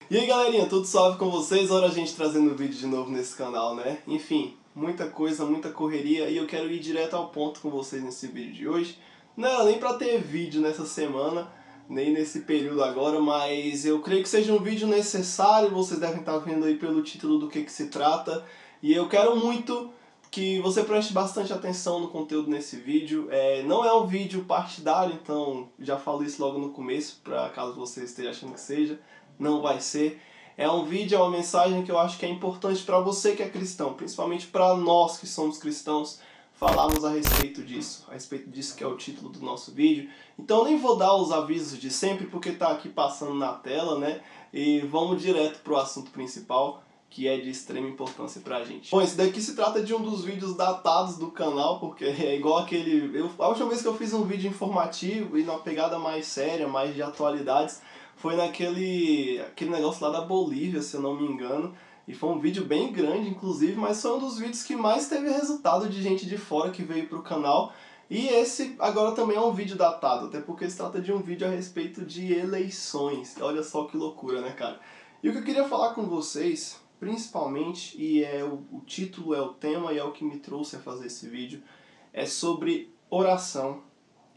E aí galerinha, tudo suave com vocês? Hora a gente trazendo vídeo de novo nesse canal, né? Enfim, muita coisa, muita correria e eu quero ir direto ao ponto com vocês nesse vídeo de hoje. Não era nem pra ter vídeo nessa semana, nem nesse período agora, mas eu creio que seja um vídeo necessário, vocês devem estar vendo aí pelo título do que se trata. E eu quero muito que você preste bastante atenção no conteúdo nesse vídeo. Não é um vídeo partidário, então já falo isso logo no começo, para caso você esteja achando que seja. Não vai ser. É um vídeo, é uma mensagem que eu acho que é importante para você que é cristão, principalmente para nós que somos cristãos, falarmos a respeito disso que é o título do nosso vídeo. Então eu nem vou dar os avisos de sempre porque está aqui passando na tela, né? E vamos direto para o assunto principal, que é de extrema importância pra gente. Bom, esse daqui se trata de um dos vídeos datados do canal, porque é igual aquele... a última vez que eu fiz um vídeo informativo e numa pegada mais séria, mais de atualidades, foi aquele negócio lá da Bolívia, se eu não me engano. E foi um vídeo bem grande, inclusive, mas foi um dos vídeos que mais teve resultado de gente de fora que veio pro canal. E esse agora também é um vídeo datado, até porque se trata de um vídeo a respeito de eleições. Olha só que loucura, né, cara? E o que eu queria falar com vocês, principalmente, e o título é o tema e é o que me trouxe a fazer esse vídeo, é sobre oração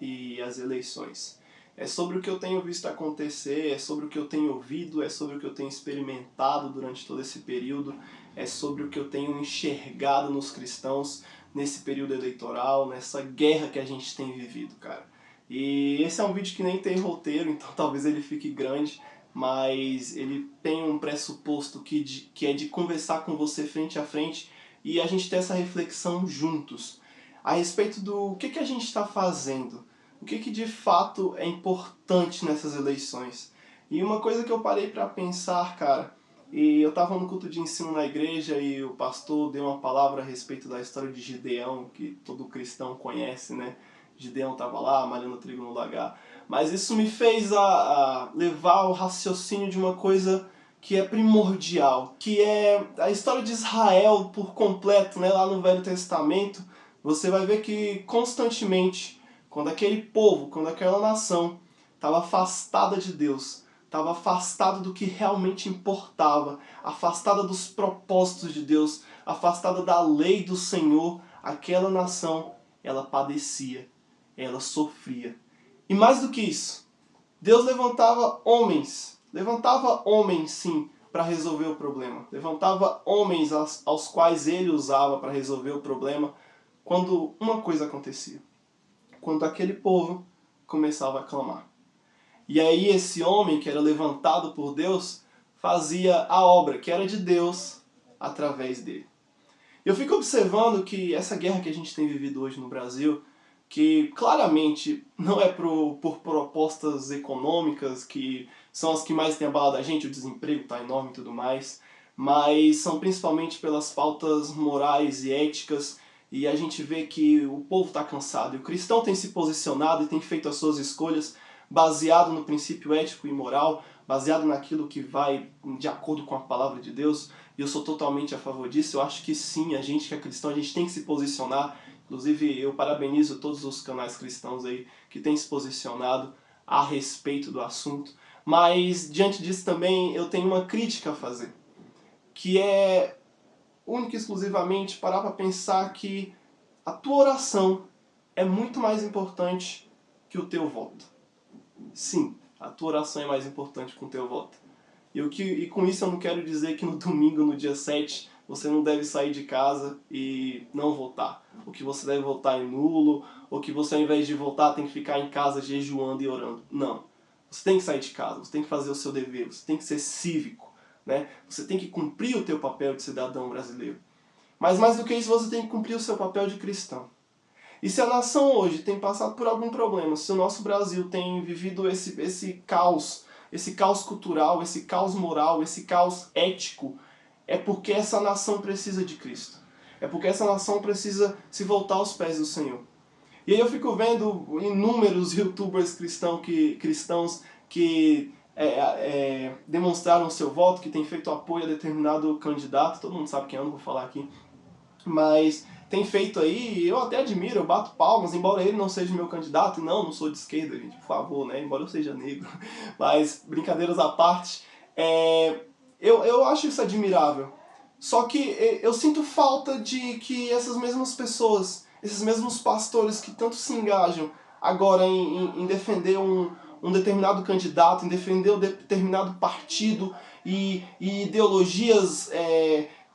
e as eleições. É sobre o que eu tenho visto acontecer, é sobre o que eu tenho ouvido, é sobre o que eu tenho experimentado durante todo esse período, é sobre o que eu tenho enxergado nos cristãos nesse período eleitoral, nessa guerra que a gente tem vivido, cara. E esse é um vídeo que nem tem roteiro, então talvez ele fique grande, mas ele tem um pressuposto que é de conversar com você frente a frente e a gente ter essa reflexão juntos a respeito do que a gente está fazendo, o que de fato é importante nessas eleições. E uma coisa que eu parei para pensar, cara, e eu estava no culto de ensino na igreja e o pastor deu uma palavra a respeito da história de Gideão, que todo cristão conhece, né? Gideão estava lá, malhando trigo no lagar. Mas isso me fez a levar ao raciocínio de uma coisa que é primordial, que é a história de Israel por completo, né? Lá no Velho Testamento, você vai ver que constantemente, quando aquele povo, quando aquela nação estava afastada de Deus, estava afastada do que realmente importava, afastada dos propósitos de Deus, afastada da lei do Senhor, aquela nação, ela padecia, ela sofria. E mais do que isso, Deus levantava homens sim, para resolver o problema. Levantava homens aos quais ele usava para resolver o problema quando uma coisa acontecia. Quando aquele povo começava a clamar. E aí esse homem que era levantado por Deus fazia a obra que era de Deus através dele. Eu fico observando que essa guerra que a gente tem vivido hoje no Brasil, que claramente não é por propostas econômicas, que são as que mais têm abalado a gente, o desemprego está enorme e tudo mais, mas são principalmente pelas pautas morais e éticas, e a gente vê que o povo está cansado, e o cristão tem se posicionado e tem feito as suas escolhas baseado no princípio ético e moral, baseado naquilo que vai de acordo com a palavra de Deus, e eu sou totalmente a favor disso. Eu acho que sim, a gente que é cristão, a gente tem que se posicionar. Inclusive, eu parabenizo todos os canais cristãos aí que têm se posicionado a respeito do assunto. Mas, diante disso também, eu tenho uma crítica a fazer, que é única e exclusivamente parar para pensar que a tua oração é muito mais importante que o teu voto. Sim, a tua oração é mais importante que o teu voto. E com isso eu não quero dizer que no domingo, no dia 7, você não deve sair de casa e não votar. Ou que você deve votar em nulo, ou que você ao invés de votar tem que ficar em casa jejuando e orando. Não. Você tem que sair de casa, você tem que fazer o seu dever, você tem que ser cívico, né? Você tem que cumprir o teu papel de cidadão brasileiro. Mas mais do que isso, você tem que cumprir o seu papel de cristão. E se a nação hoje tem passado por algum problema, se o nosso Brasil tem vivido esse caos cultural, esse caos moral, esse caos ético, é porque essa nação precisa de Cristo. É porque essa nação precisa se voltar aos pés do Senhor. E aí eu fico vendo inúmeros youtubers cristãos que demonstraram seu voto, que têm feito apoio a determinado candidato, todo mundo sabe quem é, eu não vou falar aqui, mas tem feito aí, eu até admiro, eu bato palmas, embora ele não seja meu candidato, não sou de esquerda, gente, por favor, né, embora eu seja negro, mas brincadeiras à parte, Eu acho isso admirável. Só que eu sinto falta de que essas mesmas pessoas, esses mesmos pastores que tanto se engajam agora em defender um determinado candidato, em defender um determinado partido e ideologias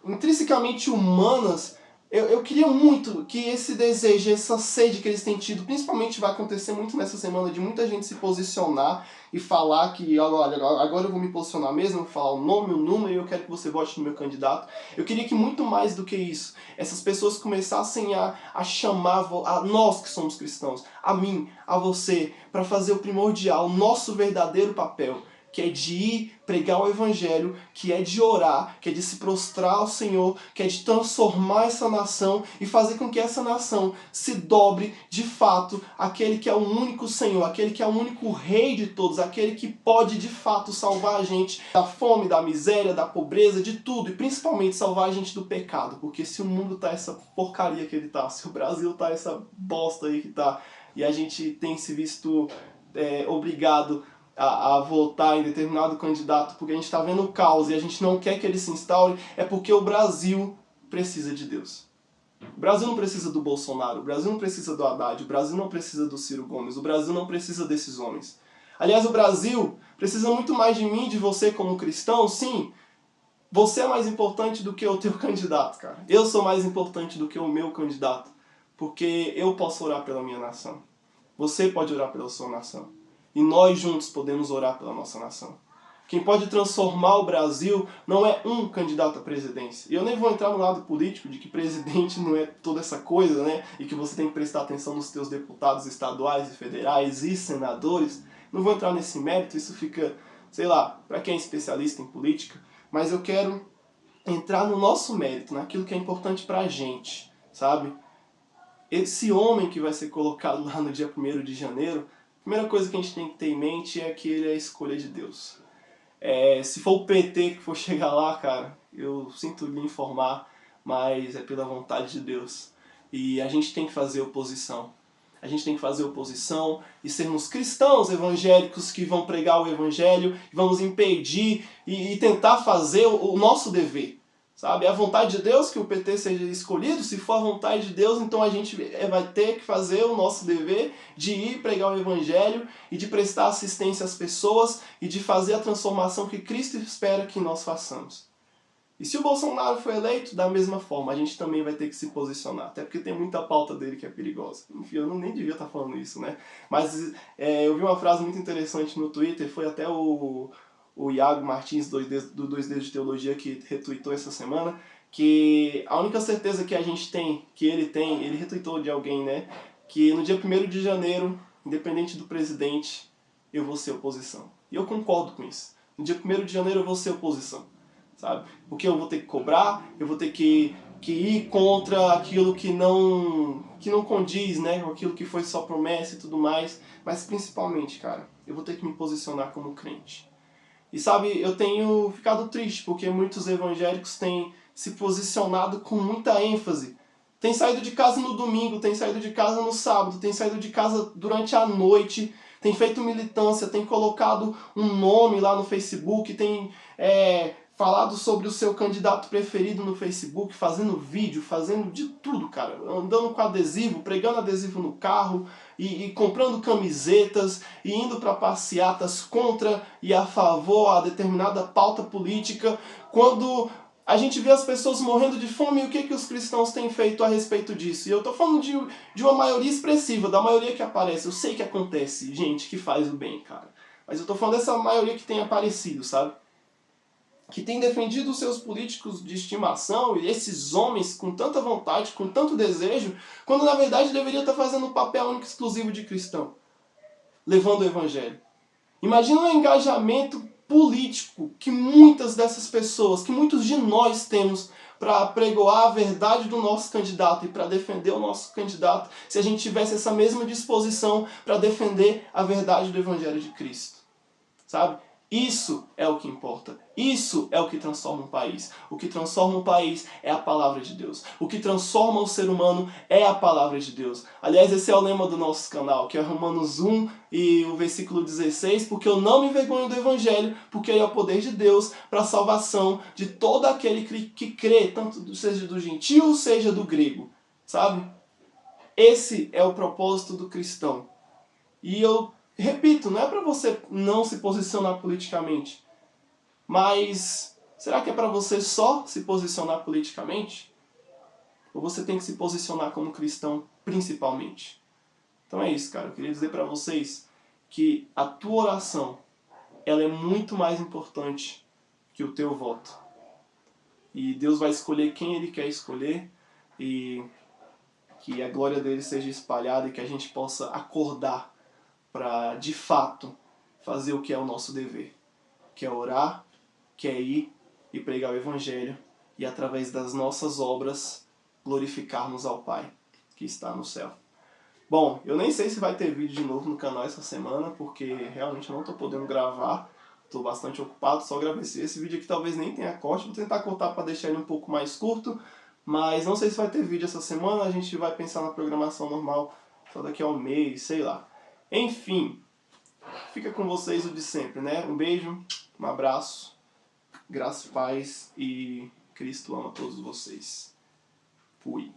intrinsecamente humanas, eu queria muito que esse desejo, essa sede que eles têm tido, principalmente vai acontecer muito nessa semana, de muita gente se posicionar e falar que, olha, agora eu vou me posicionar mesmo, vou falar o nome, o número, e eu quero que você vote no meu candidato. Eu queria que muito mais do que isso, essas pessoas começassem a chamar a nós que somos cristãos, a mim, a você, para fazer o primordial, o nosso verdadeiro papel, que é de ir pregar o evangelho, que é de orar, que é de se prostrar ao Senhor, que é de transformar essa nação e fazer com que essa nação se dobre de fato àquele que é o único Senhor, aquele que é o único Rei de todos, aquele que pode de fato salvar a gente da fome, da miséria, da pobreza, de tudo, e principalmente salvar a gente do pecado, porque se o mundo tá essa porcaria que ele tá, se o Brasil tá essa bosta aí que tá, e a gente tem se visto obrigado a votar em determinado candidato porque a gente está vendo o caos e a gente não quer que ele se instaure, é porque o Brasil precisa de Deus. O Brasil não precisa do Bolsonaro, o Brasil não precisa do Haddad, o Brasil não precisa do Ciro Gomes, o Brasil não precisa desses homens. Aliás, o Brasil precisa muito mais de mim, de você como cristão, sim. Você é mais importante do que o teu candidato, cara. Eu sou mais importante do que o meu candidato, porque eu posso orar pela minha nação. Você pode orar pela sua nação. E nós juntos podemos orar pela nossa nação. Quem pode transformar o Brasil não é um candidato à presidência. E eu nem vou entrar no lado político de que presidente não é toda essa coisa, né? E que você tem que prestar atenção nos teus deputados estaduais e federais e senadores. Não vou entrar nesse mérito, isso fica, sei lá, para quem é especialista em política. Mas eu quero entrar no nosso mérito, naquilo que é importante pra gente, sabe? Esse homem que vai ser colocado lá no dia 1º de janeiro, a primeira coisa que a gente tem que ter em mente é que ele é a escolha de Deus. Se for o PT que for chegar lá, cara, eu sinto lhe informar, mas é pela vontade de Deus. E a gente tem que fazer oposição. A gente tem que fazer oposição e sermos cristãos evangélicos que vão pregar o evangelho, vamos impedir e tentar fazer o nosso dever. Sabe? É a vontade de Deus que o PT seja escolhido. Se for a vontade de Deus, então a gente vai ter que fazer o nosso dever de ir pregar o evangelho e de prestar assistência às pessoas e de fazer a transformação que Cristo espera que nós façamos. E se o Bolsonaro for eleito, da mesma forma, a gente também vai ter que se posicionar. Até porque tem muita pauta dele que é perigosa. Enfim, eu nem devia estar falando isso, né? Mas eu vi uma frase muito interessante no Twitter, foi até o Iago Martins, do 2D de Teologia, que retweetou essa semana, que a única certeza que a gente tem, que ele retweetou de alguém, né? Que no dia 1º de janeiro, independente do presidente, eu vou ser oposição. E eu concordo com isso. No dia 1º de janeiro eu vou ser oposição. Sabe? Porque eu vou ter que cobrar, eu vou ter que ir contra aquilo que não condiz, né? Aquilo que foi só promessa e tudo mais. Mas principalmente, cara, eu vou ter que me posicionar como crente. E sabe, eu tenho ficado triste porque muitos evangélicos têm se posicionado com muita ênfase. Tem saído de casa no domingo, tem saído de casa no sábado, tem saído de casa durante a noite, tem feito militância, tem colocado um nome lá no Facebook, tem falado sobre o seu candidato preferido no Facebook, fazendo vídeo, fazendo de tudo, cara. Andando com adesivo, pregando adesivo no carro e comprando camisetas e indo para passeatas contra e a favor a determinada pauta política. Quando a gente vê as pessoas morrendo de fome, e o que os cristãos têm feito a respeito disso? E eu tô falando de uma maioria expressiva, da maioria que aparece. Eu sei que acontece gente que faz o bem, cara. Mas eu tô falando dessa maioria que tem aparecido, sabe? Que tem defendido os seus políticos de estimação e esses homens com tanta vontade, com tanto desejo, quando na verdade deveria estar fazendo um papel único exclusivo de cristão, levando o evangelho. Imagina o engajamento político que muitas dessas pessoas, que muitos de nós temos para pregoar a verdade do nosso candidato e para defender o nosso candidato, se a gente tivesse essa mesma disposição para defender a verdade do evangelho de Cristo. Sabe? Isso é o que importa. Isso é o que transforma um país. O que transforma um país é a palavra de Deus. O que transforma o ser humano é a palavra de Deus. Aliás, esse é o lema do nosso canal, que é Romanos 1 e o versículo 16, porque eu não me envergonho do Evangelho, porque ele é o poder de Deus para a salvação de todo aquele que crê, tanto seja do gentio, seja do grego. Sabe? Esse é o propósito do cristão. E eu repito, não é para você não se posicionar politicamente, mas será que é para você só se posicionar politicamente? Ou você tem que se posicionar como cristão principalmente? Então é isso, cara. Eu queria dizer para vocês que a tua oração, ela é muito mais importante que o teu voto. E Deus vai escolher quem Ele quer escolher e que a glória dele seja espalhada e que a gente possa acordar para, de fato, fazer o que é o nosso dever, que é orar, que é ir e pregar o Evangelho e, através das nossas obras, glorificarmos ao Pai que está no céu. Bom, eu nem sei se vai ter vídeo de novo no canal essa semana, porque realmente eu não estou podendo gravar, estou bastante ocupado, só gravei esse vídeo aqui, talvez nem tenha corte, vou tentar cortar para deixar ele um pouco mais curto, mas não sei se vai ter vídeo essa semana, a gente vai pensar na programação normal só daqui a um mês, sei lá. Enfim, fica com vocês o de sempre, né? Um beijo, um abraço, graça e paz e Cristo ama todos vocês. Fui.